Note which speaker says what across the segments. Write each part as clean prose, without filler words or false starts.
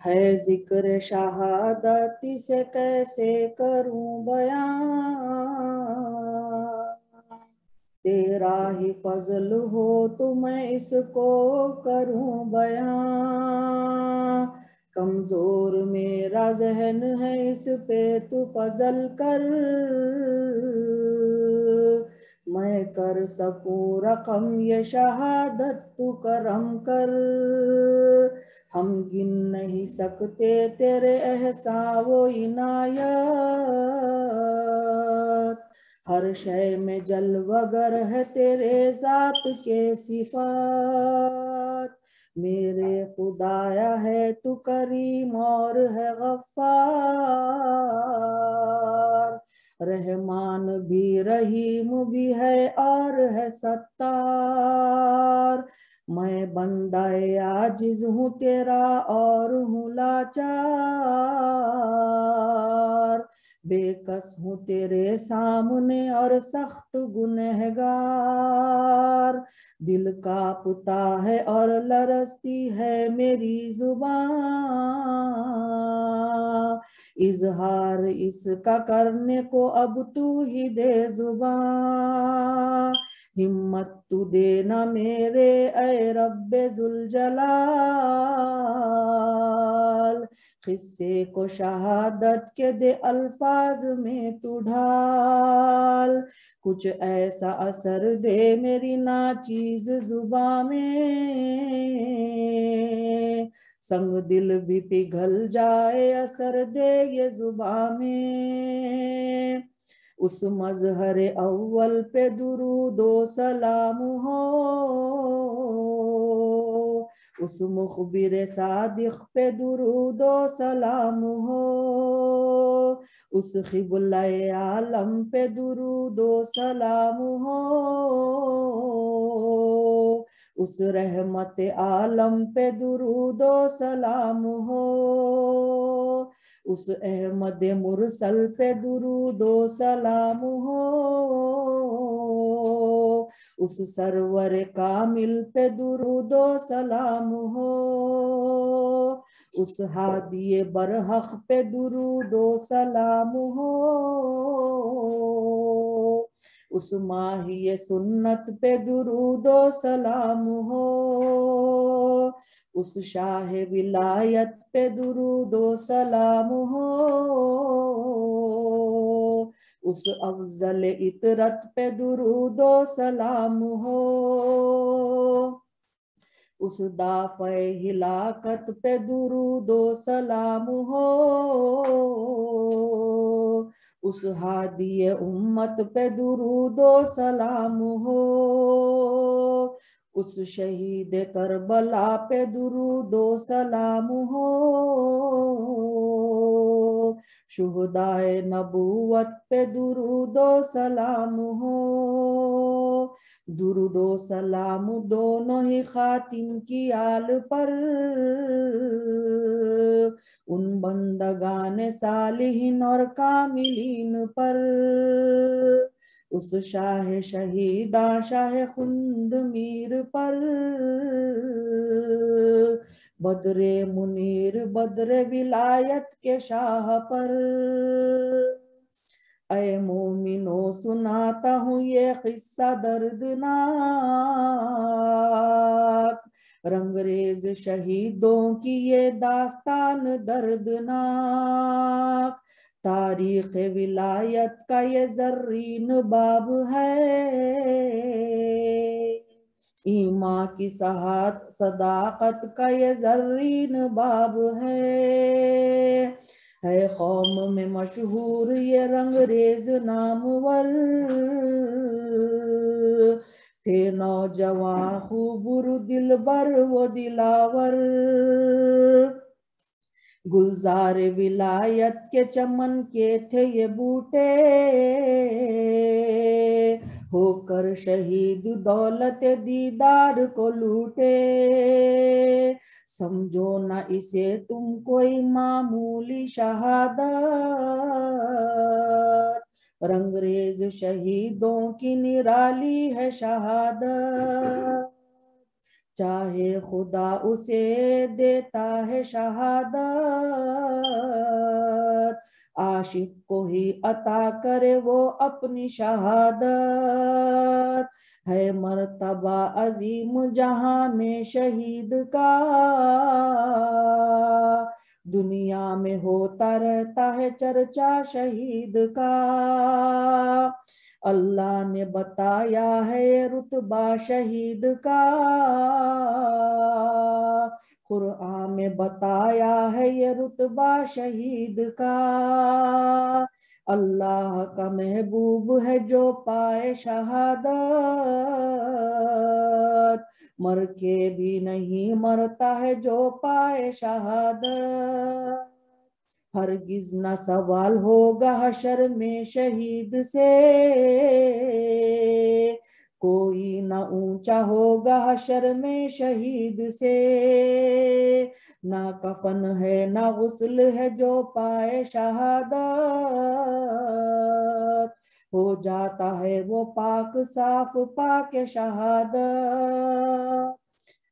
Speaker 1: ہے ذکر شہادت سے کیسے کروں بیان، تیرا ہی فضل ہو تو میں اس کو کروں بیان، کمزور میرا ذہن ہے اس پہ تو فضل کر، میں کر سکوں رقم یہ شہادت تو کرم کر، ہم گن نہیں سکتے تیرے احسان و عنایت، ہر شے میں جلوہ گر ہے تیرے ذات کے صفات، میرے خدایا ہے تو کریم اور ہے غفار، رحمان بھی رحیم بھی ہے اور ہے ستار، میں بندہ عاجز ہوں تیرا اور ہوں لاچار، بے کس ہوں تیرے سامنے اور سخت گنہگار، دل کانپتا ہے اور لرزتی ہے میری زبان، اظہار اس کا کرنے کو اب تو ہی دے زبان، ہمت تو دینا میرے اے رب ذوالجلال، قصے کو شہادت کے دے الفاظ میں تو ڈھال، کچھ ایسا اثر دے میری ناچیز زباں میں، سنگ دل بھی پگھل جائے اثر دے یہ زباں میں، اس مظہر اول پہ درود و سلام ہو، اس مخبر صادق پہ درود و سلام ہو، اس قبلہ عالم پہ درود و سلام ہو، اس رحمت عالم پہ درود و سلام ہو، اس احمد مرسل پہ درود و سلام ہو، اس سرور کامل پہ درود و سلام ہو، اس ہادی برحق پہ درود و سلام ہو، اس ماہی سنت پہ درود و سلام ہو، اس شاہ ولایت پہ درود و سلام ہو، اس افضل اطرت پہ درود و سلام ہو، اس دافع ہلاکت پہ درود و سلام ہو، اس ہادی امت پہ درود و سلام ہو، اس شہید کربلا پہ درود و سلام ہو، شہدائے نبوت پہ درود و سلام ہو، درود و سلام دونوں ہی خاتم کی آل پر، ان بندگان صالحین اور کاملین پر، اس شاہ شہیداں شاہ خند میر پر، بدر منیر بدر ولایت کے شاہ پر، اے مومنو سناتا ہوں یہ قصہ دردناک، رنگریز شہیدوں کی یہ داستان دردناک، تاریخ ولایت کا یہ زرین باب ہے، ایمان کی صداقت کا یہ زرین باب ہے قوم میں مشہور یہ رنگریز نامور، تھے نوجوان خوبر دلبر و دلاور، گلزار ولایت کے چمن کے تھے یہ بوٹے، ہو کر شہید دولت دیدار کو لوٹے، سمجھو نہ اسے تم کوئی معمولی شہادت، رنگریز شہیدوں کی نرالی ہے شہادت، چاہے خدا اسے دیتا ہے شہادت، عاشق کو ہی عطا کرے وہ اپنی شہادت، ہے مرتبہ عظیم جہاں میں شہید کا، دنیا میں ہوتا رہتا ہے چرچا شہید کا، اللہ نے بتایا ہے رتبہ شہید کا، قرآن میں بتایا ہے یہ رتبہ شہید کا، اللہ کا محبوب ہے جو پائے شہادت، مر کے بھی نہیں مرتا ہے جو پائے شہادت، ہرگز نہ سوال ہوگا حشر میں شہید سے، کوئی نہ اونچا ہوگا حشر میں شہید سے، نہ کفن ہے نہ غسل ہے جو پائے شہادت، ہو جاتا ہے وہ پاک صاف پاک شہادت،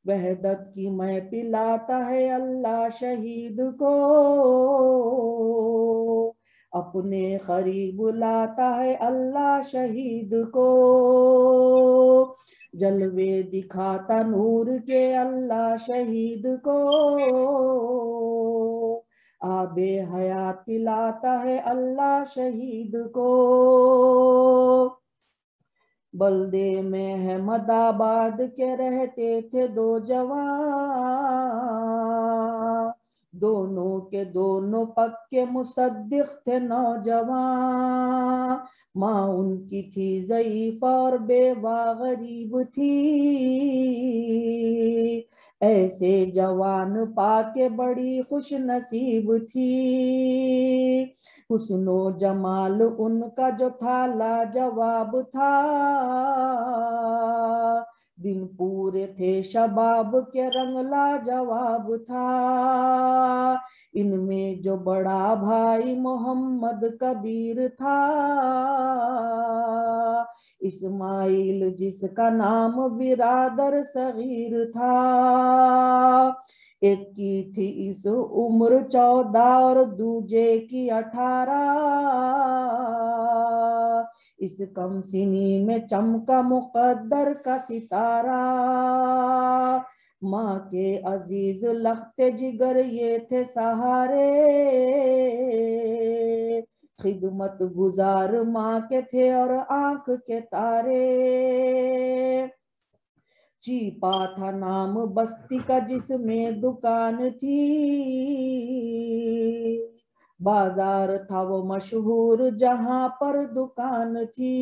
Speaker 1: وحدت کی میں پلاتا ہے اللہ شہید کو، اپنے قریب لاتا ہے اللہ شہید کو، جلوے دکھاتا نور کے اللہ شہید کو، آب حیات پلاتا ہے اللہ شہید کو، بلدے میں احمد آباد کے رہتے تھے دو جوان، دونوں کے دونوں پکے مصدق تھے نوجوان، ماں ان کی تھی ضعیف اور بیوہ غریب تھی، ایسے جوان پا کے بڑی خوش نصیب تھی، حسن و جمال ان کا جو تھا لاجواب تھا، دن پورے تھے شباب کے رنگ لاجواب تھا، ان میں جو بڑا بھائی محمد کبیر تھا، اسماعیل جس کا نام برادر صغیر تھا، ایک کی تھی اس عمر 14 اور دوجے کی 18، اس کم سنی میں چمکا مقدر کا ستارہ، ماں کے عزیز لخت جگر یہ تھے سہارے، خدمت گزار ماں کے تھے اور آنکھ کے تارے، چیپا تھا نام بستی کا جس میں دکان تھی، بازار تھا وہ مشہور جہاں پر دکان تھی،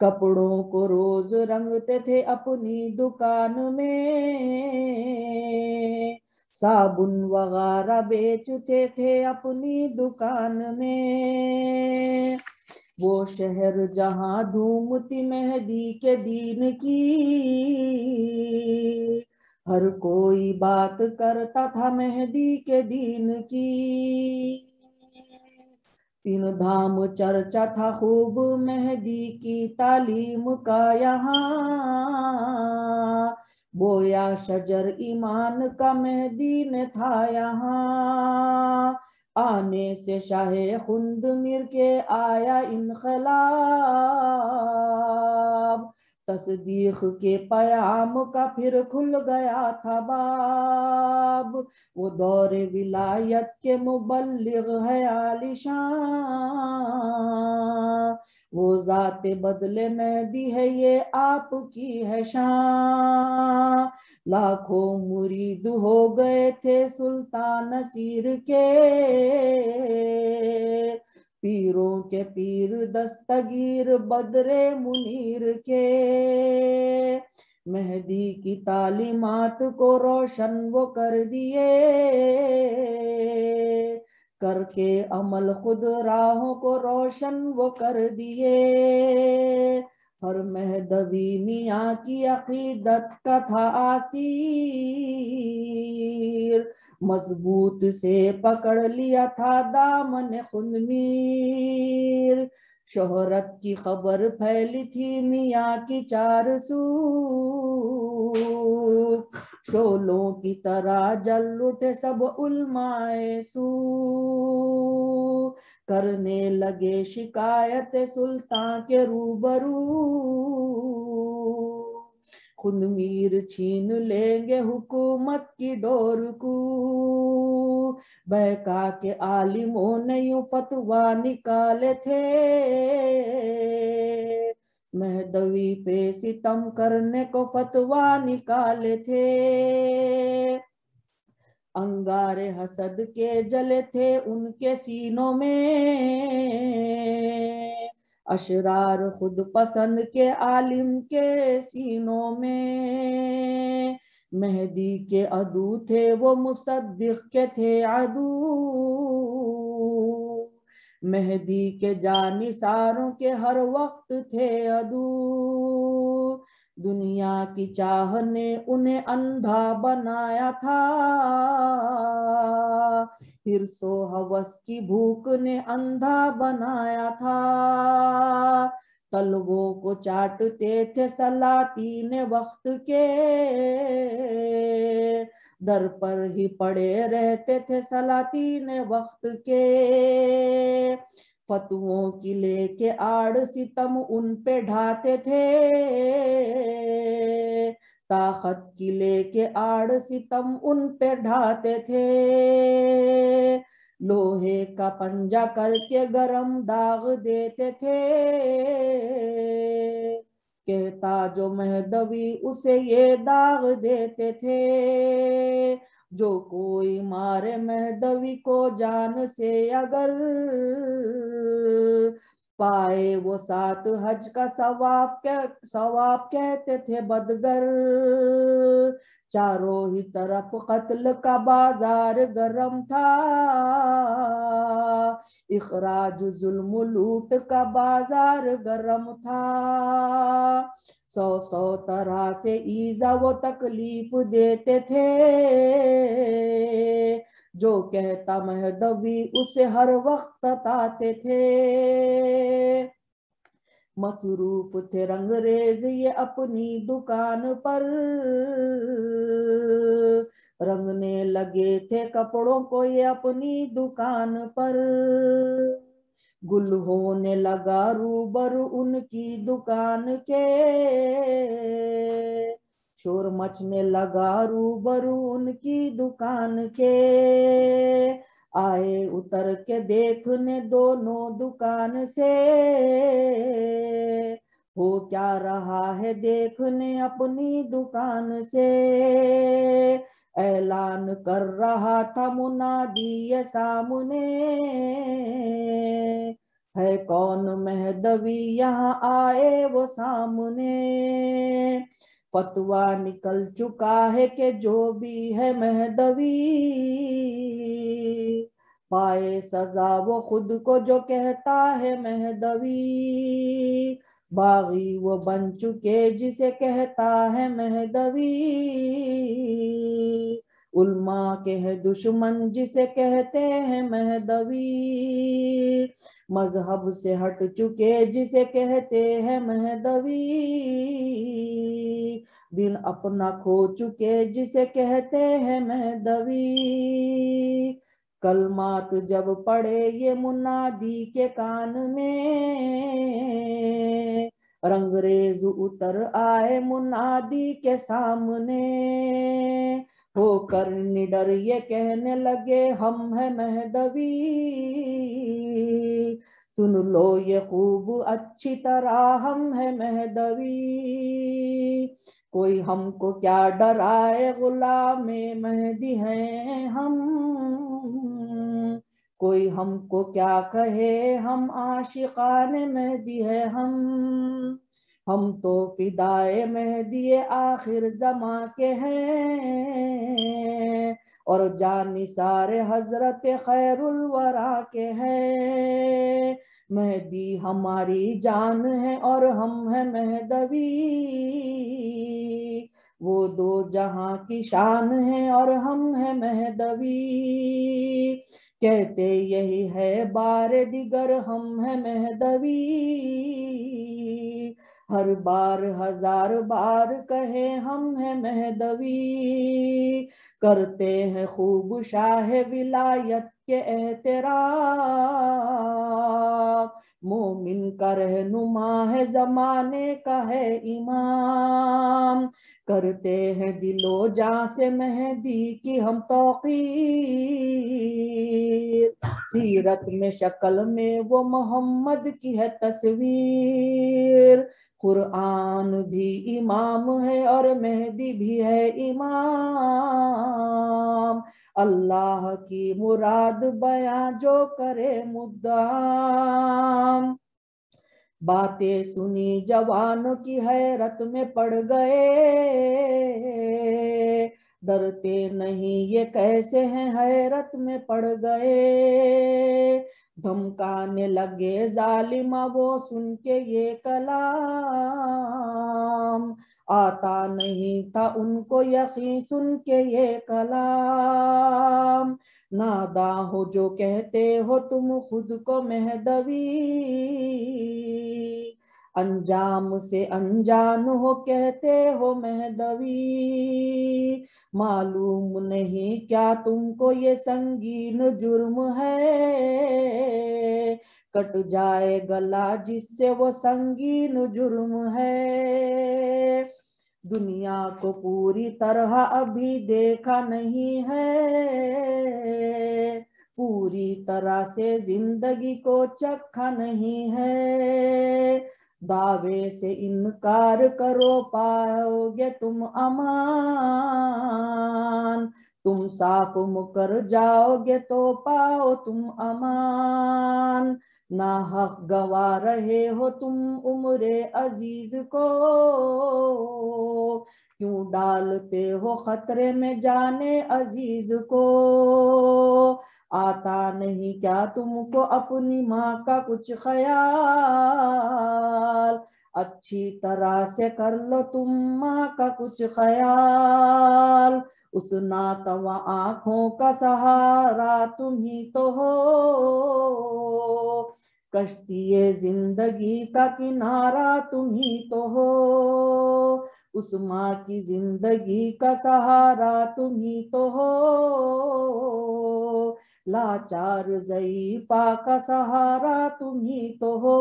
Speaker 1: کپڑوں کو روز رنگتے تھے اپنی دکان میں، صابن وغیرہ بیچتے تھے اپنی دکان میں، وہ شہر جہاں دھوم تھی مہدی کے دین کی، ہر کوئی بات کرتا تھا مہدی کے دین کی، تین دھام چرچا تھا خوب مہدی کی تعلیم کا یہاں، بویا شجر ایمان کا مہدی نے تھا یہاں، آنے سے شاہ خند میر کے آیا انقلاب، تصدیق کے پیام کا پھر کھل گیا تھا باب، وہ دور ولایت کے مبلغ ہے عالی شان، وہ ذات بدلے مہدی ہے یہ آپ کی ہے شان، لاکھوں مرید ہو گئے تھے سلطان نصیر کے، پیروں کے پیر دستگیر بدر منیر کے، مہدی کی تعلیمات کو روشن وہ کر دیے، کر کے عمل خود راہوں کو روشن وہ کر دیے، ہر مہدوی میاں کی عقیدت کا تھا اسیر، مضبوط سے پکڑ لیا تھا دامن خنمیر، شہرت کی خبر پھیلی تھی میاں کی چار سو، شولوں کی طرح جل اٹھے سب علمائے سو، کرنے لگے شکایت سلطان کے روبرو، خنمیر چھین لیں گے حکومت کی ڈور کو، بہکا کے عالموں نے یوں فتویٰ نکالے تھے، مہدوی پہ ستم کرنے کو فتویٰ نکالے تھے، انگارے حسد کے جلے تھے ان کے سینوں میں، اشرار خود پسند کے عالم کے سینوں میں، مہدی کے عدو تھے وہ مصدق کے تھے عدو، مہدی کے جانثاروں کے ہر وقت تھے عدو، دنیا کی چاہ نے انہیں اندھا بنایا تھا، حرص و ہوس کی بھوک نے اندھا بنایا تھا، طلبوں کو چاٹتے تھے سلاطین وقت کے، در پر ہی پڑے رہتے تھے سلاطین وقت کے، فتووں کی لے کے آڑ ستم ان پہ ڈھاتے تھے، طاقت کی لے کے آڑ ستم ان پہ ڈھاتے تھے، لوہے کا پنجہ کر کے گرم داغ دیتے تھے، کہتا جو مہدوی اسے یہ داغ دیتے تھے، جو کوئی مارے مہدوی کو جان سے اگر، پائے وہ 7 حج کا ثواب کہتے تھے بدگر، چاروں ہی طرف قتل کا بازار گرم تھا، اخراج ظلم لوٹ کا بازار گرم تھا، 100 طرح سے ایذا و تکلیف دیتے تھے، جو کہتا مہدوی اسے ہر وقت ستاتے تھے، مصروف تھے رنگریز یہ اپنی دکان پر، رنگنے لگے تھے کپڑوں کو یہ اپنی دکان پر، گل ہونے لگا روبرو ان کی دکان کے، شور مچنے لگا روبرو ان کی دکان کے، آئے اتر کے دیکھنے دونوں دکان سے، ہو کیا رہا ہے دیکھنے اپنی دکان سے، اعلان کر رہا تھا منادی یہ سامنے، ہے کون مہدوی یہاں آئے وہ سامنے، فتویٰ نکل چکا ہے کہ جو بھی ہے مہدوی، پائے سزا وہ خود کو جو کہتا ہے مہدوی، باغی وہ بن چکے جسے کہتا ہے مہدوی، علماء کے ہے دشمن جسے کہتے ہیں مہدوی، مذہب سے ہٹ چکے جسے کہتے ہیں مہدوی، دن اپنا کھو چکے جسے کہتے ہیں مہدوی، کلمات جب پڑے یہ منادی کے کان میں، رنگریز اتر آئے منادی کے سامنے، ہو کر نڈر یہ کہنے لگے ہم ہیں مہدوی، سن لو یہ خوب اچھی طرح ہم ہیں مہدوی، کوئی ہم کو کیا ڈرائے غلام مہدی ہیں ہم، کوئی ہم کو کیا کہے ہم عاشقان مہدی ہے ہم تو فدائے مہدی آخر زماں کے ہیں، اور جانثار حضرت خیر الورا کے ہیں، مہدی ہماری جان ہے اور ہم ہیں مہدوی، وہ دو جہاں کی شان ہے اور ہم ہیں مہدوی، کہتے یہی ہے بار دیگر ہم ہیں مہدوی، ہر بار ہزار بار کہے ہم ہیں مہدوی، کرتے ہیں خوب شاہ ولایت کے احترام، مومن کا رہنما ہے زمانے کا ہے امام، کرتے ہیں دل و جاں سے مہدی کی ہم توقیر، سیرت میں شکل میں وہ محمد کی ہے تصویر، قرآن بھی امام ہے اور مہدی بھی ہے امام، اللہ کی مراد بیاں جو کرے مدام، باتیں سنی جوانوں کی حیرت میں پڑ گئے، ڈرتے نہیں یہ کیسے ہیں حیرت میں پڑ گئے، دھمکانے لگے ظالمہ وہ سن کے یہ کلام، آتا نہیں تھا ان کو یقین سن کے یہ کلام، ناداں ہو جو کہتے ہو تم خود کو مہدوی، انجام سے انجان ہو کہتے ہو مہدوی، معلوم نہیں کیا تم کو یہ سنگین جرم ہے، کٹ جائے گلا جس سے وہ سنگین جرم ہے، دنیا کو پوری طرح ابھی دیکھا نہیں ہے، پوری طرح سے زندگی کو چکھا نہیں ہے، دعوے سے انکار کرو پاؤ گے تم امان، تم صاف مکر جاؤ گے تو پاؤ تم امان، ناحق گوا رہے ہو تم عمر عزیز کو، کیوں ڈالتے ہو خطرے میں جانے عزیز کو، آتا نہیں کیا تم کو اپنی ماں کا کچھ خیال، اچھی طرح سے کر لو تم ماں کا کچھ خیال، اس ناتواں آنکھوں کا سہارا تم ہی تو ہو، کشتی زندگی کا کنارہ تم ہی تو ہو، اس ماں کی زندگی کا سہارا تم ہی تو ہو، لاچار ضعیفہ کا سہارا تم ہی تو ہو،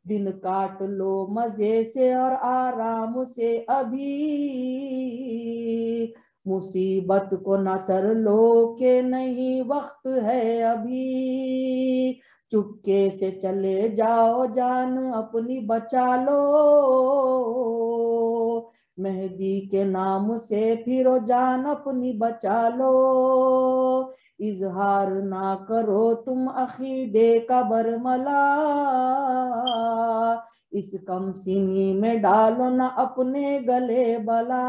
Speaker 1: دن کاٹ لو مزے سے اور آرام سے ابھی، مصیبت کو نہ سر لو کہ نہیں وقت ہے ابھی، چپکے سے چلے جاؤ جان اپنی بچا لو، مہدی کے نام سے پھرو جان اپنی بچا لو، اظہار نہ کرو تم عقیدے کا برملا، اس کم سنی میں ڈالو نہ اپنے گلے بلا،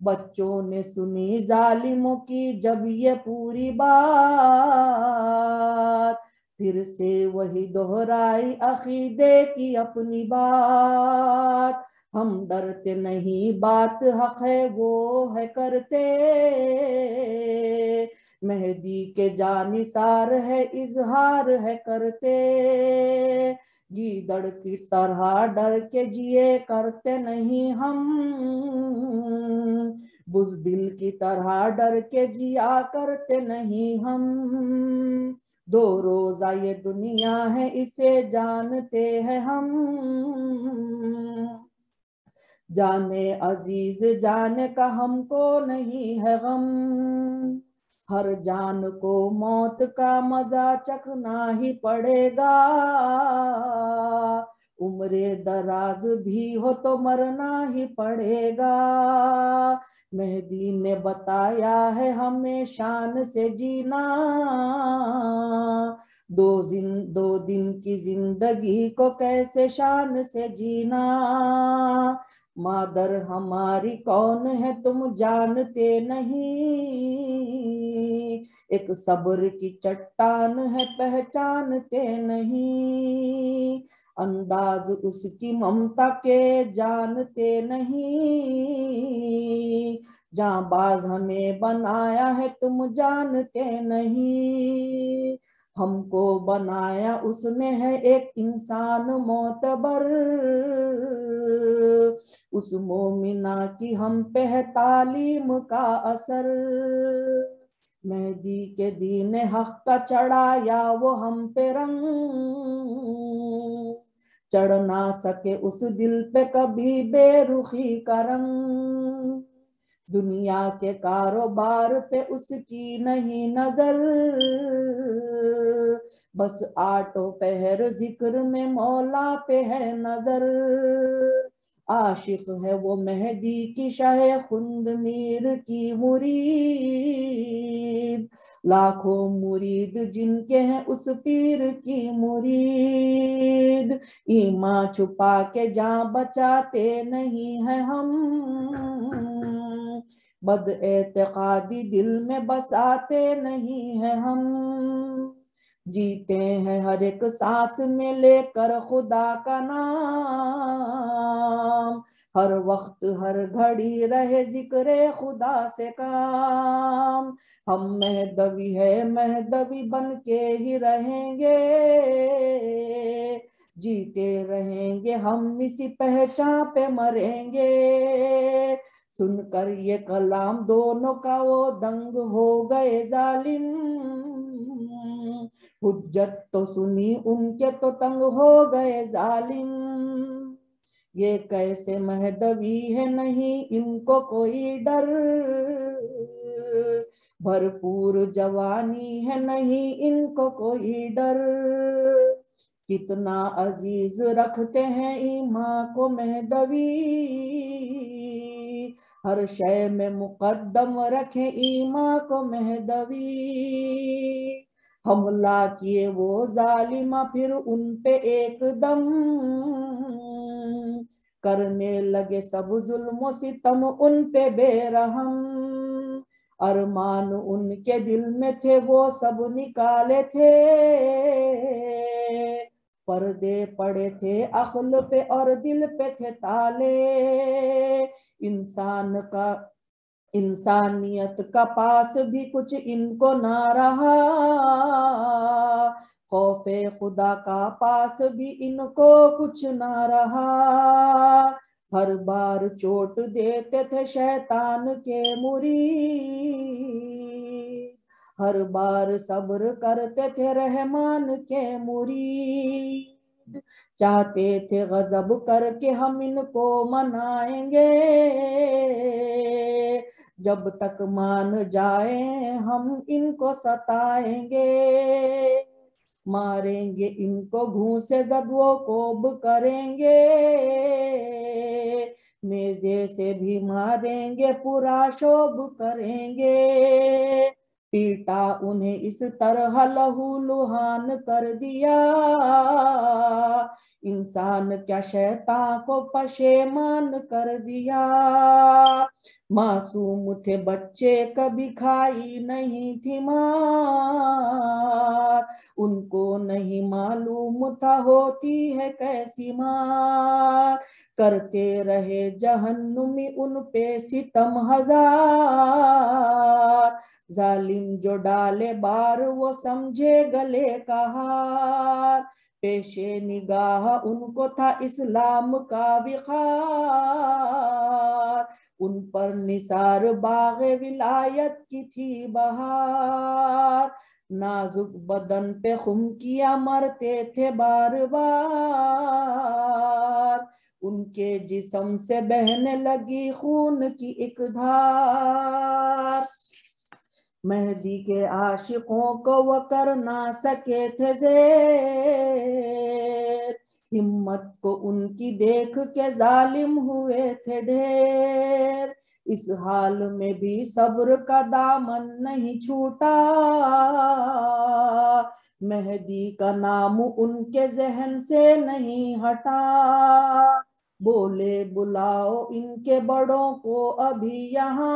Speaker 1: بچوں نے سنی ظالموں کی جب یہ پوری بات، پھر سے وہی دہرائی عقیدے کی اپنی بات، ہم ڈرتے نہیں بات حق ہے وہ ہے کرتے، مہدی کے جانثار ہے اظہار ہے کرتے، گیدڑ کی طرح ڈر کے جیے کرتے نہیں ہم، بزدل کی طرح ڈر کے جیا کرتے نہیں ہم، دو روزہ یہ دنیا ہے اسے جانتے ہیں ہم، جانے عزیز جانے کا ہم کو نہیں ہے غم، ہر جان کو موت کا مزہ چکھنا ہی پڑے گا، عمر دراز بھی ہو تو مرنا ہی پڑے گا، مہدی نے بتایا ہے ہمیں شان سے جینا، دو دن کی زندگی کو کیسے شان سے جینا، मादर हमारी कौन है तुम जानते नहीं, एक सब्र की चट्टान है पहचानते नहीं, अंदाज उसकी ममता के जानते नहीं, जांबाज हमें बनाया है तुम जानते नहीं, हमको बनाया उसने है एक इंसान मोतबर, उस मोमिना की हम पे है तालीम का असर, मेहदी के दीन हक का चढ़ाया वो हम पे रंग, चढ़ ना सके उस दिल पे कभी बेरुखी का रंग, दुनिया के कारोबार पे उसकी नहीं नजर, बस आठों पहर जिक्र में मौला पे है नजर, आशिक है वो मेहदी की शाह खुंद मीर की मुरीद, लाखों मुरीद जिनके हैं उस पीर की मुरीद, ईमान छुपा के जान बचाते नहीं है हम, बद एतकादी दिल में बसाते नहीं है हम, जीते हैं हर एक सांस में लेकर खुदा का नाम, हर वक्त हर घड़ी रहे जिक्र खुदा से काम, हम मेहदवी है मेहदवी बन के ही रहेंगे, जीते रहेंगे हम इसी पहचान पे मरेंगे, सुनकर ये कलाम दोनों का वो दंग हो गए जालिम, हुज्जत तो सुनी उनके तो तंग हो गए जालिम, ये कैसे मेहदवी है नहीं इनको कोई डर, भरपूर जवानी है नहीं इनको कोई डर, कितना अजीज रखते हैं ईमान को मेहदवी, हर शय में मुकद्दम रखे ईमान को मेहदवी, हमला किए वो जालिमा फिर उन पे एकदम, करने लगे सब जुल्म सितम उन पे बेरहम, अरमान उनके दिल में थे वो सब निकाले थे, पर्दे पड़े थे अक्ल पे और दिल पे थे ताले, इंसानियत का पास भी कुछ इनको ना रहा, खौफे खुदा का पास भी इनको कुछ ना रहा, हर बार चोट देते थे शैतान के मुरीद, हर बार सब्र करते थे रहमान के मुरीद, चाहते थे गजब करके हम इनको मनाएंगे, जब तक मान जाए हम इनको सताएंगे, मारेंगे इनको घूंसे जदवो कोब करेंगे, नेज़े से भी मारेंगे पूरा शोभ करेंगे, पीटा उन्हें इस तरह लहू लुहान कर दिया, इंसान क्या शैतान को पशेमान कर दिया, मासूम थे बच्चे कभी खाई नहीं थी मार, उनको नहीं मालूम था होती है कैसी मार, करते रहे जहन्नुमी उन पे सितम हजार, जालिम जो डाले बार वो समझे गले का हार, पेशे निगाह उनको था इस्लाम का विखार, उन पर निसार बाग़े विलायत की थी बहार, नाजुक बदन पे खुम किया मरते थे बार बार, उनके जिस्म से बहने लगी खून की एक धार, मेहदी के आशिकों को वो कर ना सके थे ज़ेर, हिम्मत को उनकी देख के जालिम हुए थे ढेर, इस हाल में भी सब्र का दामन नहीं छूटा, मेहदी का नाम उनके जहन से नहीं हटा, बोले बुलाओ इनके बड़ों को अभी यहाँ,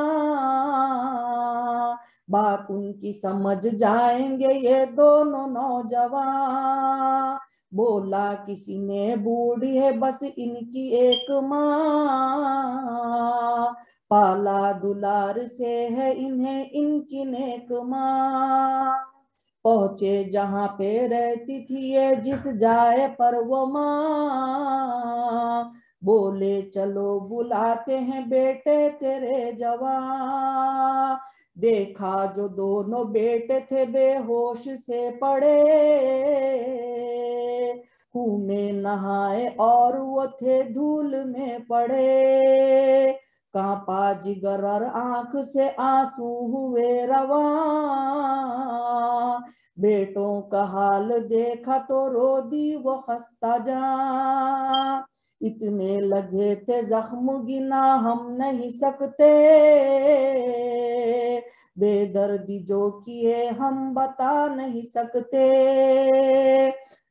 Speaker 1: बात उनकी समझ जाएंगे ये दोनों नौजवान। बोला किसी ने बूढ़ी है बस इनकी एक माँ, पाला दुलार से है इन्हें इनकी नेक माँ। पहुंचे जहां पे रहती थी ये जिस जाए पर वो माँ, बोले चलो बुलाते हैं बेटे तेरे जवान। देखा जो दोनों बेटे थे बेहोश से पड़े, खूह में नहाए और वो थे धूल में पड़े। कांपा जिगर और आंख से आंसू हुए रवा, बेटों का हाल देखा तो रो दी वो खस्ता जा। इतने लगे थे जख्म गिना हम नहीं सकते, बेदर्दी जो किए हम बता नहीं सकते।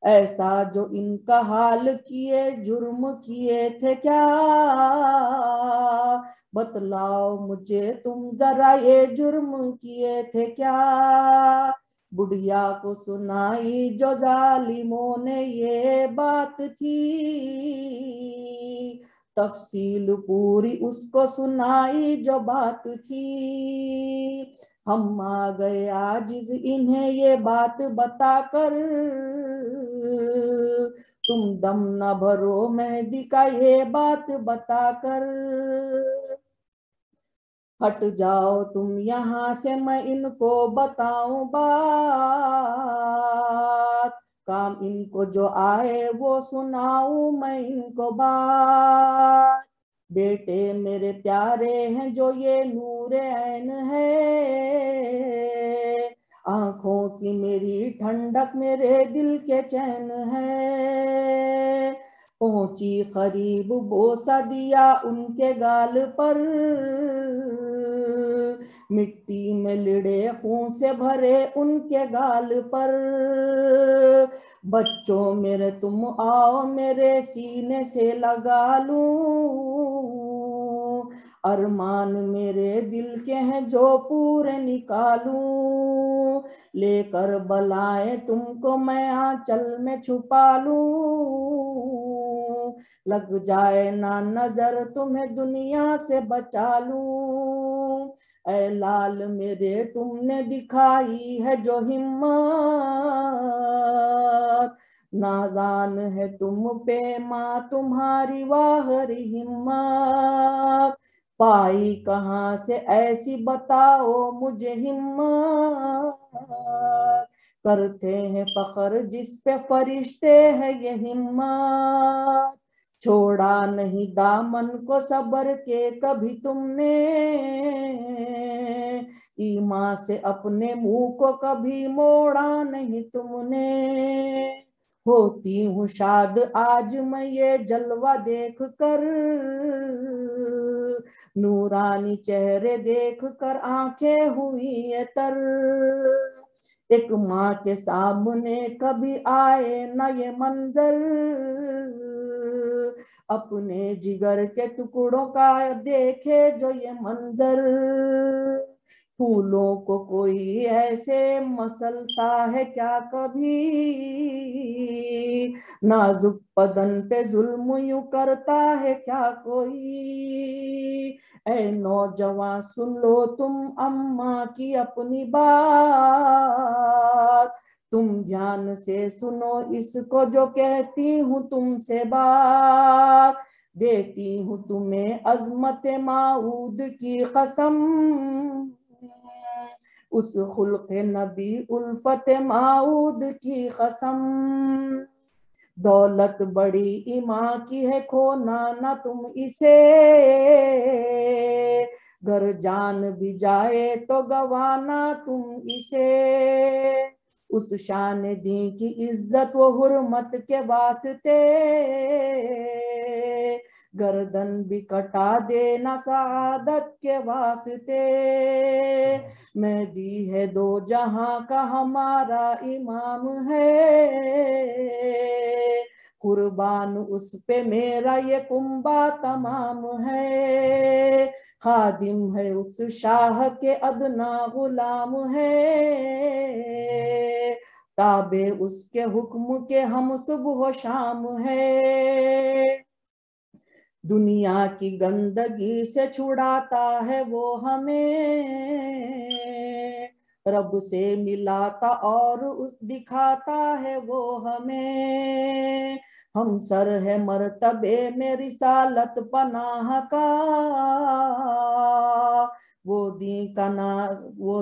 Speaker 1: ऐसा जो इनका हाल किए जुर्म किए थे क्या, बतलाओ मुझे तुम जरा ये जुर्म किए थे क्या। बुढ़िया को सुनाई जो जालिमों ने ये बात थी, तफसील पूरी उसको सुनाई जो बात थी। हम आ गए आजिज इन्हें ये बात बताकर, तुम दम न भरो मेहदी का ये बात बताकर। हट जाओ तुम यहाँ से मैं इनको बताऊं बात, काम इनको जो आए वो सुनाऊं मैं इनको बात। बेटे मेरे प्यारे हैं जो ये नूरे ऐन है, आंखों की मेरी ठंडक मेरे दिल के चैन है। पहुंची करीब बोसा दिया उनके गाल पर, मिट्टी में लिड़े खून से भरे उनके गाल पर। बच्चों मेरे तुम आओ मेरे सीने से लगा लूं, अरमान मेरे दिल के हैं जो पूरे निकालूं। लेकर बलाए तुमको मैं आंचल में छुपा लूं, लग जाए ना नजर तुम्हें दुनिया से बचा लूं। ऐ लाल मेरे तुमने दिखाई है जो हिम्मत, नाजान है तुम पे माँ तुम्हारी वाहरी हिम्मत। पाई कहाँ से ऐसी बताओ मुझे हिम्मत, करते हैं फख्र जिस पे फरिश्ते हैं ये हिम्मत। छोड़ा नहीं दामन को सबर के कभी तुमने, ईमान से अपने मुंह को कभी मोड़ा नहीं तुमने। होती हूँ शाद आज मैं ये जलवा देख कर, नूरानी चेहरे देख कर आंखें हुई ये तर। एक माँ के सामने कभी आए न ये मंजर, अपने जिगर के टुकड़ों का देखे जो ये मंजर। फूलों को कोई ऐसे मसलता है क्या कभी, नाजुक बदन पे जुल्म यूं करता है क्या कोई। ऐ नौजवान सुन लो तुम अम्मा की अपनी बात, तुम ध्यान से सुनो इसको जो कहती हूँ तुमसे बात। देती हूँ तुम्हें अजमत माऊद की कसम, उस खुल्क नबी उल्फत माऊद की कसम। दौलत बड़ी ईमान की है खोना ना तुम इसे, घर जान भी जाए तो गवाना तुम इसे। उस शान दी की इज्जत वो हुर्मत के वास्ते, गर्दन भी कटा देना सादत के वास्ते। मेहदी है दो जहां का हमारा इमाम है, कुर्बान उस पे मेरा ये कुंबा तमाम है, खादिम है उस शाह के अदना गुलाम है, ताबे उसके हुक्म के हम सुबह शाम है, दुनिया की गंदगी से छुड़ाता है वो हमें, रब से मिलाता और उस दिखाता है वो हमें, हम सर है मर्तबे में रिसालत पनाह का, वो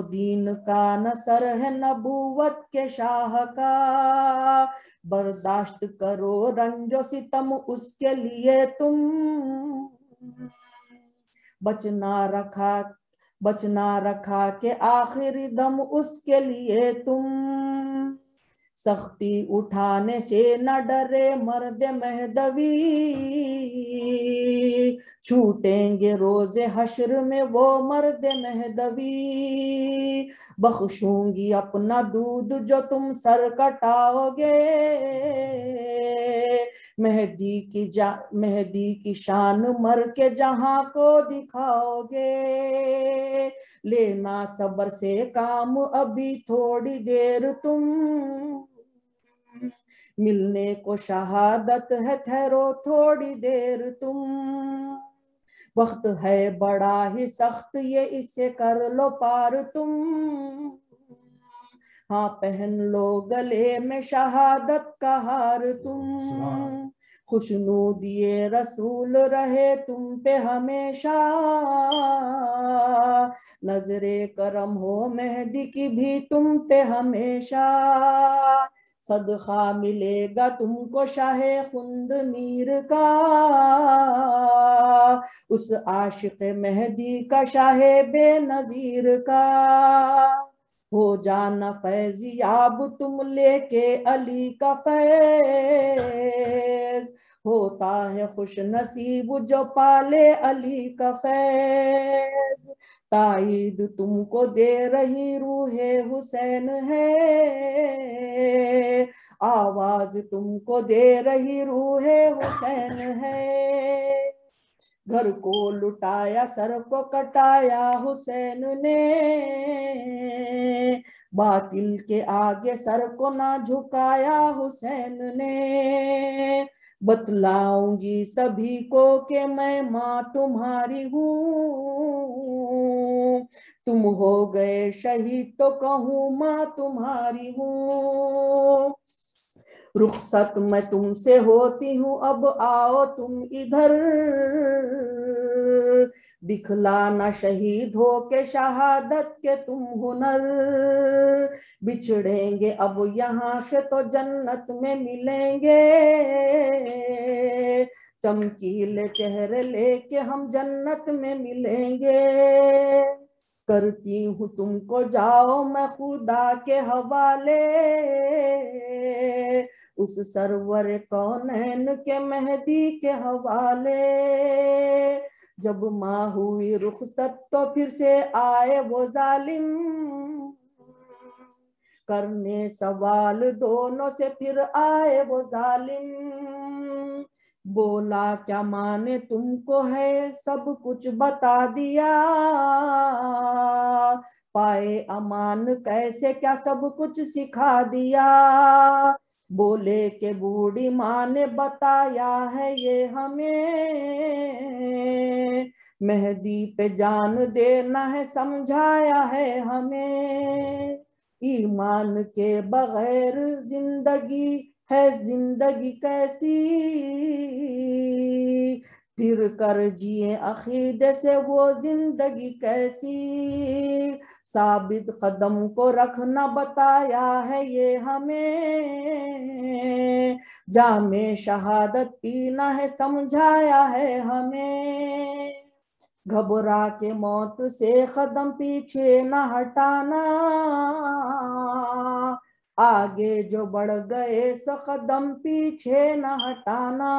Speaker 1: दीन का नसर है नबूवत के शाह का, बर्दाश्त करो रंजो सितम उसके लिए तुम, बचना रखा के आखिरी दम उसके लिए तुम, सख्ती उठाने से न डरे मर्द मेहदवी, छूटेंगे रोजे हश्र में वो मर्द मेहदवी, बख्शूंगी अपना दूध जो तुम सर कटाओगे, मेहदी की शान मर के जहां को दिखाओगे, लेना सब्र से काम अभी थोड़ी देर तुम, मिलने को शहादत है ठहरो थोड़ी देर तुम, वक्त है बड़ा ही सख्त ये इससे कर लो पार तुम, हाँ पहन लो गले में शहादत का हार तुम, खुशनूदिए रसूल रहे तुम पे हमेशा, नजरे करम हो मेहदी की भी तुम पे हमेशा, सदका मिलेगा तुमको शाहे खुंद मीर का, उस आशिक मेहदी का शाहे बेनजीर का, हो जाना फैजियाब तुम लेके अली का फैज, होता है खुश नसीब जो पाले अली का फैज, ताईद तुमको दे रही रूहे हुसैन है, आवाज तुमको दे रही रूहे हुसैन है, घर को लुटाया सर को कटाया हुसैन ने, बातिल के आगे सर को ना झुकाया हुसैन ने, बतलाऊंगी सभी को कि मैं माँ तुम्हारी हूँ, तुम हो गए शहीद तो कहूँ माँ तुम्हारी हूँ, रुखसत मैं तुमसे होती हूँ अब आओ तुम इधर, दिखलाना शहीद हो के शहादत के तुम हुनर, बिछड़ेंगे अब यहाँ से तो जन्नत में मिलेंगे, चमकीले चेहरे लेके हम जन्नत में मिलेंगे, करती हूँ तुमको जाओ मैं खुदा के हवाले, उस सरवर कौनैन के मेहदी के हवाले, जब माँ हुई रुखसत तो फिर से आए वो जालिम, करने सवाल दोनों से फिर आए वो जालिम, बोला क्या माने तुमको है सब कुछ बता दिया, पाए अमान कैसे क्या सब कुछ सिखा दिया, बोले के बूढ़ी माँ ने बताया है ये हमें, मेहदी पे जान देना है समझाया है हमें, ईमान के बगैर जिंदगी है जिंदगी कैसी, फिर कर जिए अकीदे से वो जिंदगी कैसी, साबित कदम को रखना बताया है ये हमें, जामे शहादत पीना है समझाया है हमें, घबरा के मौत से कदम पीछे न हटाना, आगे जो बढ़ गए सो कदम पीछे न हटाना,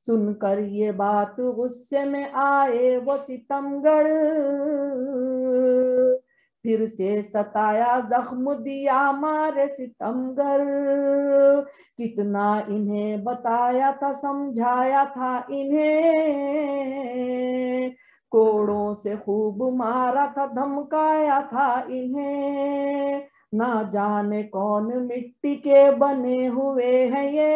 Speaker 1: सुनकर ये बात गुस्से में आए वो सितमगढ़, फिर से सताया जख्म दिया मारे सितमगर, कितना इन्हें बताया था समझाया था इन्हें, कोड़ों से खूब मारा था धमकाया था इन्हें, ना जाने कौन मिट्टी के बने हुए हैं ये,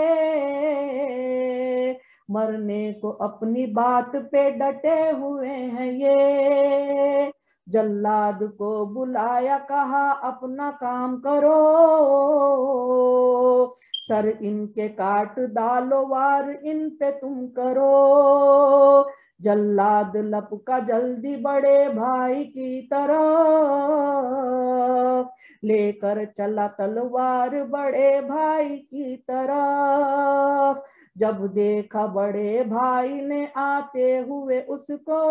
Speaker 1: मरने को अपनी बात पे डटे हुए हैं ये। जल्लाद को बुलाया कहा अपना काम करो, सर इनके काट डालो वार इन पे तुम करो। जल्लाद लपका जल्दी बड़े भाई की तरफ, लेकर चला तलवार बड़े भाई की तरफ। जब देखा बड़े भाई ने आते हुए उसको,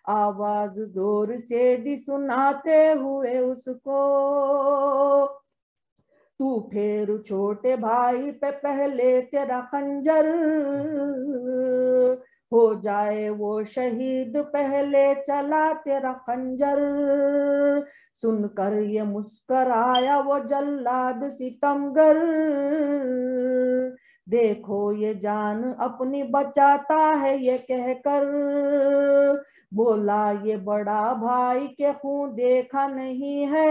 Speaker 1: आवाज जोर से दी सुनाते हुए उसको, तू फेर छोटे भाई पे पहले तेरा खंजर, हो जाए वो शहीद पहले चला तेरा खंजर। सुनकर ये मुस्कराया वो जल्लाद सितमगर, देखो ये जान अपनी बचाता है ये कहकर, बोला ये बड़ा भाई के खून देखा नहीं है,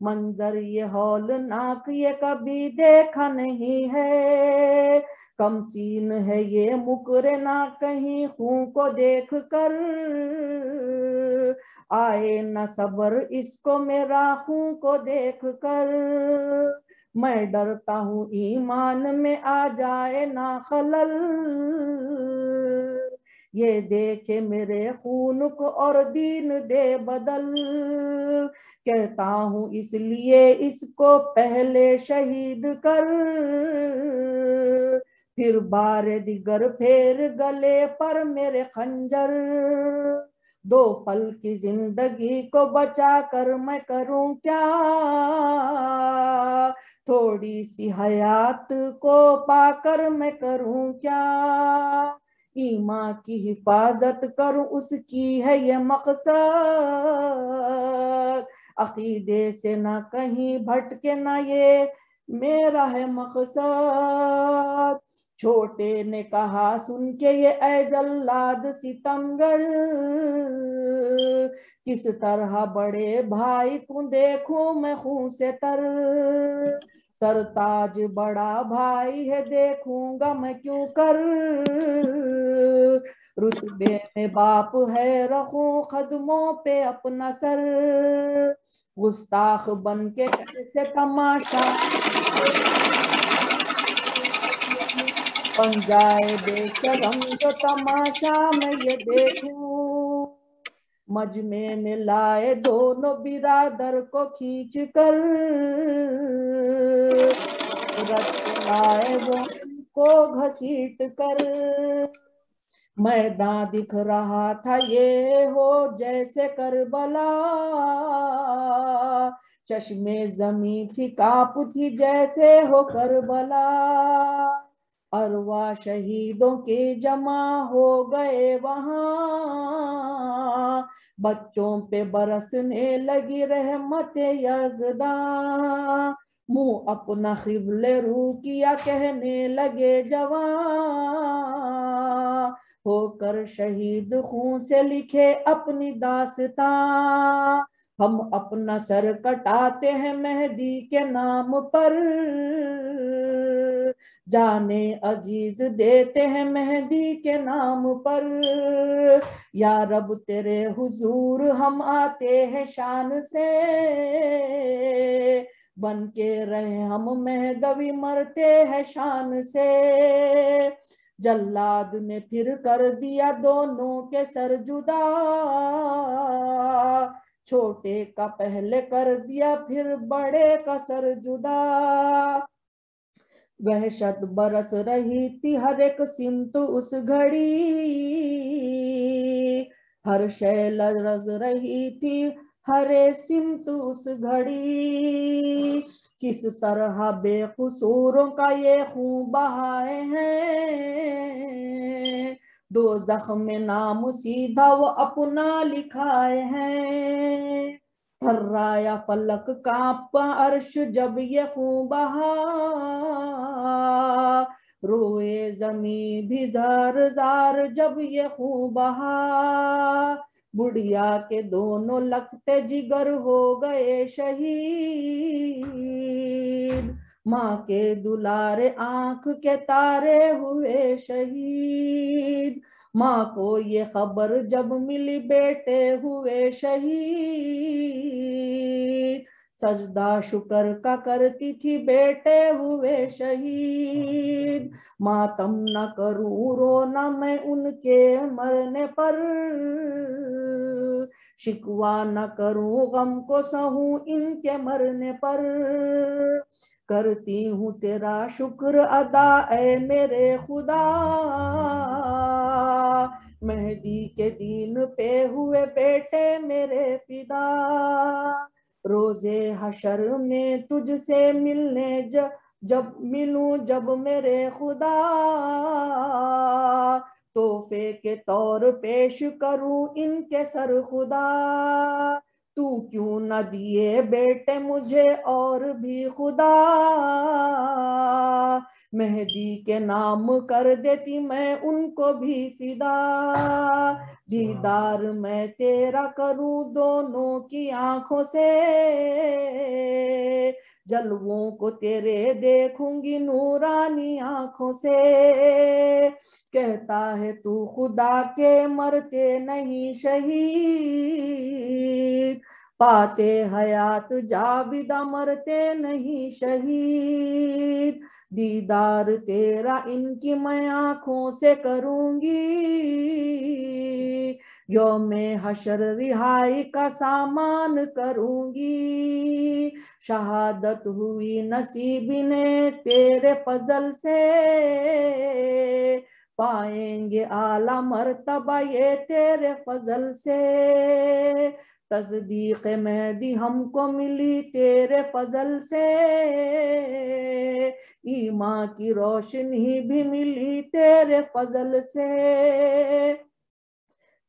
Speaker 1: मंजर ये हौलनाक ये कभी देखा नहीं है, कम सीन है ये मुकरे ना कहीं खून को देख कर, आए न सबर इसको मेरा खून को देख कर, मैं डरता हूँ ईमान में आ जाए ना खलल, ये देखे मेरे खून को और दीन दे बदल, कहता हूँ इसलिए इसको पहले शहीद कर, फिर बार दिगर फेर गले पर मेरे खंजर, दो पल की जिंदगी को बचा कर मैं करूं क्या, थोड़ी सी हयात को पाकर मैं करूं क्या, ईमा की हिफाजत करूं उसकी है ये मकसद, अकीदे से ना कहीं भटके ना ये मेरा है मकसद। छोटे ने कहा सुन के ये ऐ जल्लाद सितमगर, किस तरह बड़े भाई को देखूं मैं खून से तर, सरताज बड़ा भाई है देखूंगा मैं क्यों कर, रुतबे में बाप है रखूं कदमों पे अपना सर, गुस्ताख बन के कैसे तमाशा बन जाए बेशरम जो तमाशा मैं ये देखूं, मजमे में लाए दोनों बिरादर को खींच कर, रच लाए वो उनको घसीट कर, मैदान दिख रहा था ये हो जैसे करबला, चश्मे जमी थी काप थी जैसे हो करबला, अरवा शहीदों के जमा हो गए वहां, बच्चों पे बरसने लगी रहमत यज़दा, मुंह अपना खिबले रू किया कहने लगे जवान, होकर शहीद खून से लिखे अपनी दास्तां, हम अपना सर कटाते हैं मेहदी के नाम पर, जाने अजीज देते हैं मेहदी के नाम पर, या रब तेरे हुजूर हम आते हैं शान से, बन के रहे हम मेहदवी मरते हैं शान से। जल्लाद ने फिर कर दिया दोनों के सर जुदा, छोटे का पहले कर दिया फिर बड़े का सर जुदा, वहशत बरस रही थी हर एक सिमत उस घड़ी, हर शय लरज रही थी हरे सिमत उस घड़ी, किस तरह बेकसूरों का ये खून बहाए हैं, दोज़ख में नाम सीधा वो अपना लिखाए हैं। थर्राया फलक कांपा अर्श जब ये खून बहा, रोए जमी भी जार जार जब ये खून बहा। बुढ़िया के दोनों लखते जिगर हो गए शहीद, माँ के दुलारे आंख के तारे हुए शहीद। माँ को ये खबर जब मिली बेटे हुए शहीद, सजदा शुक्र का करती थी बेटे हुए शहीद। मातम न करूं रोना मैं उनके मरने पर, शिकवा न करूं गम को सहूं इनके मरने पर। करती हूँ तेरा शुक्र अदा ऐ मेरे खुदा, मेहदी के दीन पे हुए बेटे मेरे फिदा। रोजे हशर में तुझसे मिलने जब मिलूं जब मेरे खुदा, तोहफे के तौर पेश करूं इनके सर खुदा। तू क्यों न दिए बेटे मुझे और भी खुदा, मेहदी के नाम कर देती मैं उनको भी फिदा। दीदार मैं तेरा करूं दोनों की आंखों से, जलवों को तेरे देखूंगी नूरानी आंखों से। कहता है तू खुदा के मरते नहीं शहीद, पाते हयात जाविदा मरते नहीं शहीद। दीदार तेरा इनकी मैं आंखों से करूंगी, यौमे हशर रिहाई का सामान करूंगी। शहादत हुई नसीब ने तेरे फजल से, पाएंगे आला मर्तबा ये तेरे फजल से। तस्दीक मेहदी हमको मिली तेरे फजल से, ईमान की रोशनी भी मिली तेरे फजल से।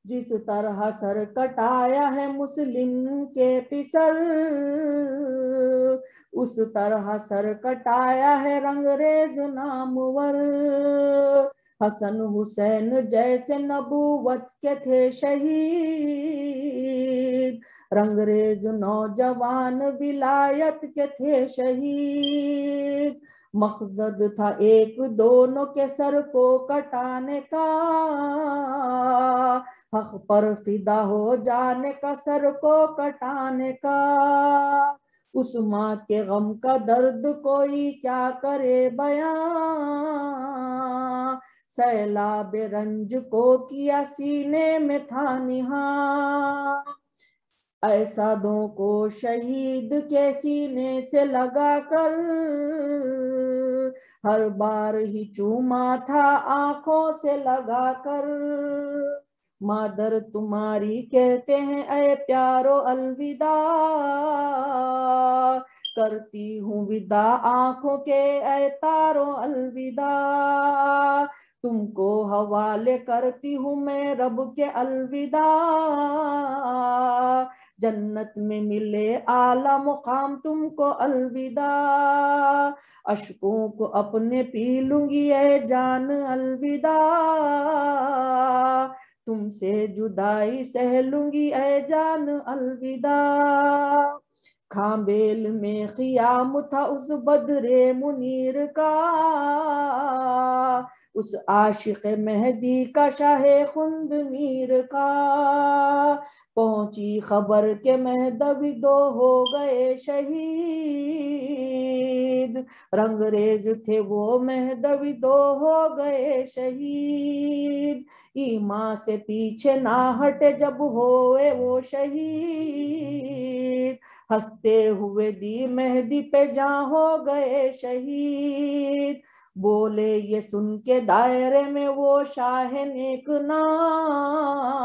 Speaker 1: जिस तरह सर कटाया है मुस्लिम के पिसर, उस तरह सर कटाया है रंगरेज नामवर। हसन हुसैन जैसे नबूवत के थे शहीद, रंगरेज नौजवान विलायत के थे शहीद। मकसद था एक दोनों के सर को कटाने का, हक पर फिदा हो जाने का सर को कटाने का। उस माँ के गम का दर्द कोई क्या करे बयां, सैलाब रंज को किया सीने में था निहां। ऐसा दो को शहीद के सीने से लगा कर, हर बार ही चूमा था आंखों से लगा कर। मादर तुम्हारी कहते हैं ऐ प्यारो अलविदा, करती हूँ विदा आंखों के ऐ तारो अलविदा। तुमको हवाले करती हूँ मैं रब के अलविदा, जन्नत में मिले आला मुकाम तुमको अलविदा। अशकों को अपने पी लूंगी ऐ जान अलविदा, तुमसे जुदाई सह लूंगी ऐ जान अलविदा। खांबेल में खियाम था उस बदरे मुनीर का, उस आशिक मेहदी का शाहे खुंद मीर का। पहुंची खबर के मेहदवी दो हो गए शहीद, रंगरेज थे वो मेहदवी दो हो गए शहीद। ईमान से पीछे ना हटे जब होए वो शहीद, हंसते हुए दी मेहदी पे जहाँ हो गए शहीद। बोले ये सुन के दायरे में वो शाह नेक नाम,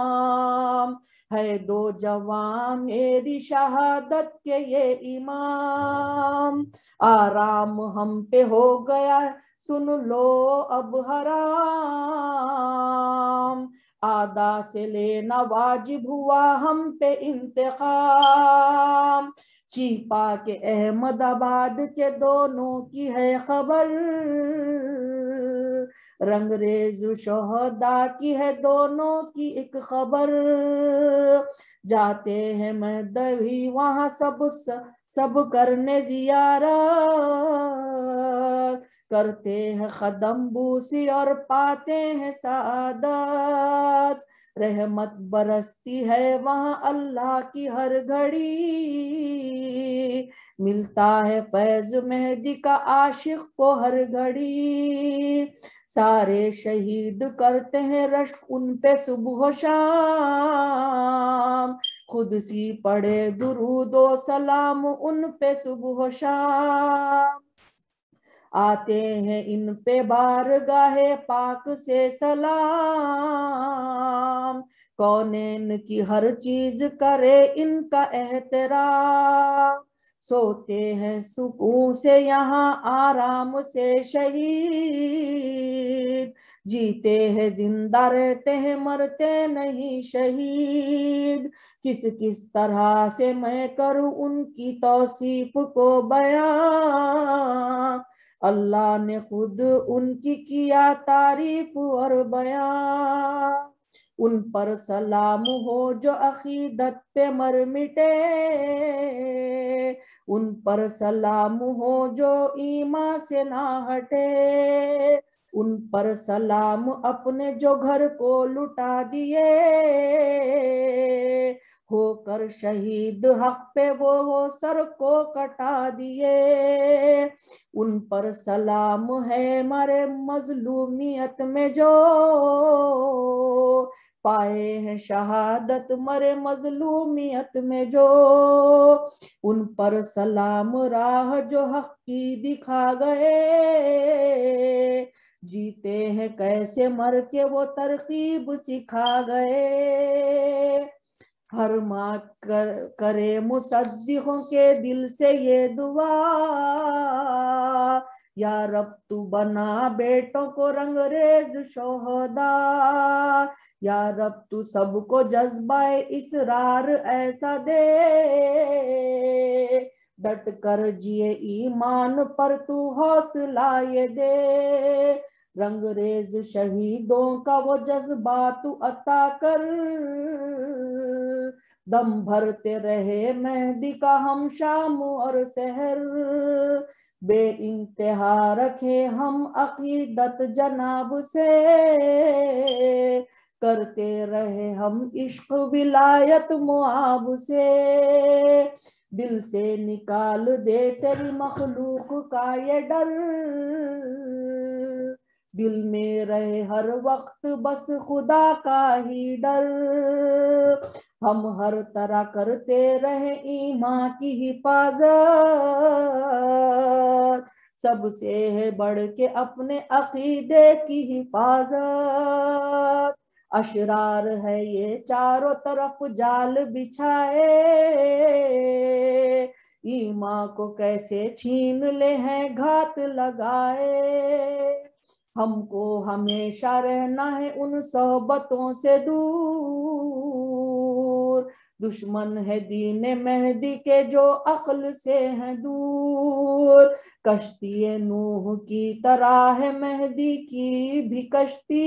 Speaker 1: है दो जवान मेरी शहादत के ये इमाम। आराम हम पे हो गया सुन लो अब हराम, आदा से लेना वाजिब हुआ हम पे इंतकाम। चीपा के अहमदाबाद के दोनों की है खबर, रंगरेज शोहदा की है दोनों की एक खबर। जाते हैं महदवी वहां सब करने जियारत, करते हैं कदम बूसी और पाते हैं सादत। रहमत बरसती है वहां अल्लाह की हर घड़ी, मिलता है फैज मेहदी का आशिक को हर घड़ी। सारे शहीद करते हैं रश्क उन पे सुबह शाम, खुद सी पढ़े दुरूदो सलाम उन पे सुबह शाम। आते हैं इन पे बारगाहे पाक से सलाम, कौनैन की हर चीज करे इनका एहतराम। सोते हैं सुकून से यहाँ आराम से शहीद, जीते हैं जिंदा रहते हैं मरते नहीं शहीद। किस किस तरह से मैं करूं उनकी तौसीफ को बयां, अल्लाह ने खुद उनकी किया तारीफ और बयां। उन पर सलाम हो जो अकीदत पे मर मिटे, उन पर सलाम हो जो ईमान से ना हटे, उन पर सलाम अपने जो घर को लुटा दिए, होकर शहीद हक पे वो हो सर को कटा दिए। उन पर सलाम है मरे मजलूमियत में जो, पाए हैं शहादत मरे मजलूमियत में जो। उन पर सलाम राह जो हक की दिखा गए, जीते हैं कैसे मर के वो तरकीब सिखा गए। हर माँ करे मुसद्दिकों के दिल से ये दुआ, या रब तू बना बेटों को रंगरेज शोहदा, या रब तू सबको जज्बाए इसरार ऐसा दे, डट कर जिए ईमान पर तू हौसला ये दे। रंगरेज शहीदों का वो जज्बा तू अता कर, दम भरते रहे मेहदी का हम शाम और सहर। बे इंतहा रखे हम अकीदत जनाब से, करते रहे हम इश्क विलायत मुआब से। दिल से निकाल दे तेरी मखलूक का ये डर, दिल में रहे हर वक्त बस खुदा का ही डर। हम हर तरह करते रहे ईमान की हिफाजत, सबसे है बढ़ के अपने अकीदे की हिफाजत। अशरार है ये चारों तरफ जाल बिछाए, ईमान को कैसे छीन ले हैं घात लगाए। हमको हमेशा रहना है उन सोहबतों से दूर, दुश्मन है दीन मेहदी के जो अक्ल से हैं दूर। कश्ती नूह की तरह है मेहदी की भी कश्ती,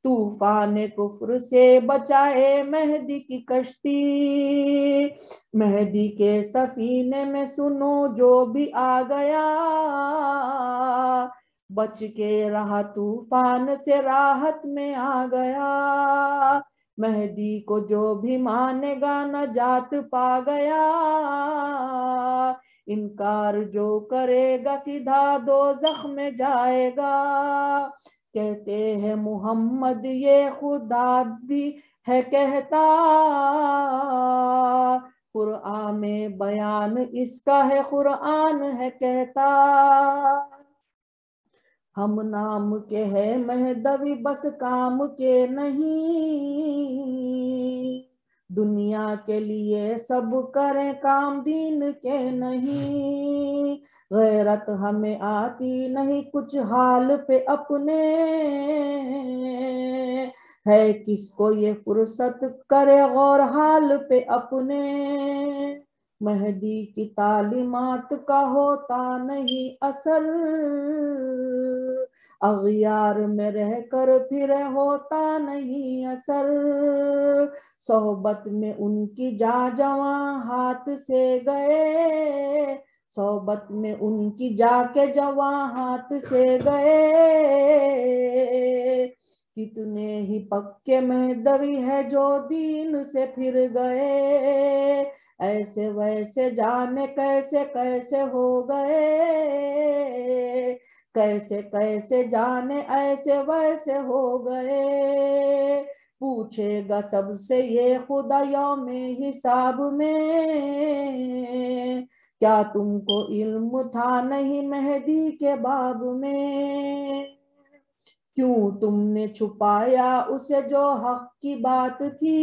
Speaker 1: तूफान कुफ्र से बचाए मेहदी की कश्ती। मेहदी के सफीने में सुनो जो भी आ गया, बच के रहा तूफान से राहत में आ गया। मेहदी को जो भी मानेगा नजात पा गया, इनकार जो करेगा सीधा दोज़ख में जाएगा। कहते हैं मुहम्मद ये खुदा भी है कहता, कुरान में बयान इसका है कुरान है कहता। हम नाम के है महदवी बस काम के नहीं, दुनिया के लिए सब करें काम दीन के नहीं, गैरत हमें आती नहीं कुछ हाल पे अपने, है किसको ये फुर्सत करे गौर हाल पे अपने, मेहदी की तालीमात का होता नहीं असर, अगियार में रहकर फिर होता नहीं असर, सोहबत में उनकी जा जवां हाथ से गए, सोहबत में उनकी जाके जवां हाथ से गए, कितने ही पक्के मेहदवी है जो दीन से फिर गए, ऐसे वैसे जाने कैसे कैसे हो गए, कैसे कैसे जाने ऐसे वैसे हो गए, पूछेगा सबसे ये खुदा यौमे हिसाब में, क्या तुमको इल्म था नहीं मेहदी के बाब में, क्यों तुमने छुपाया उसे जो हक की बात थी,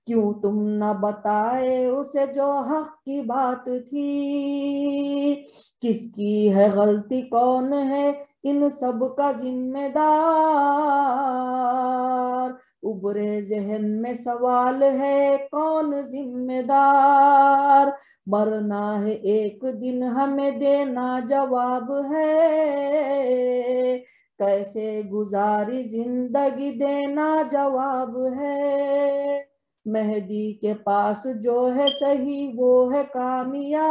Speaker 1: क्यों तुम न बताए उसे जो हक की बात थी, किसकी है गलती कौन है इन सब का जिम्मेदार, उबरे जहन में सवाल है कौन जिम्मेदार, मरना है एक दिन हमें देना जवाब है, कैसे गुजारी जिंदगी देना जवाब है, मेहदी के पास जो है सही वो है कामयाब,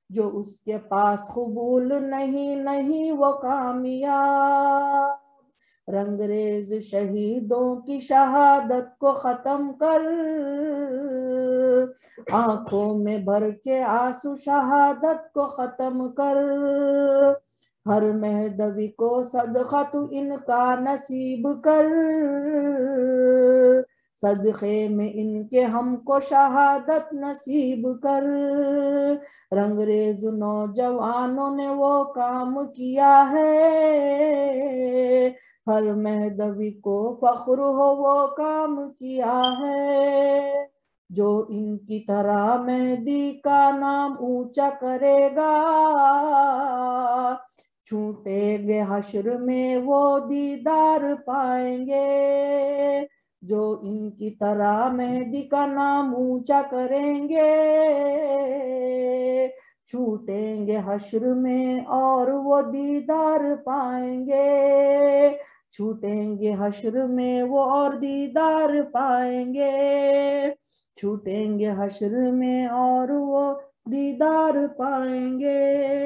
Speaker 1: जो उसके पास कबूल नहीं नहीं वो कामयाब, रंगरेज शहीदों की शहादत को खत्म कर, आंखों में भर के आंसू शहादत को खत्म कर, हर मेहदवी को सदका तू इनका नसीब कर, सदक़े में इनके हमको शहादत नसीब कर, रंगरेज नौजवानों ने वो काम किया है, हर मेहदवी को फख्र हो वो काम किया है, जो इनकी तरह मेहदी का नाम ऊंचा करेगा, छूटेंगे हश्र में वो दीदार पाएंगे, जो इनकी तरह मेहदी का नाम ऊंचा करेंगे, छूटेंगे हश्र में और वो दीदार पाएंगे, छूटेंगे हश्र में वो और दीदार पाएंगे, छूटेंगे हश्र में और वो दीदार पाएंगे।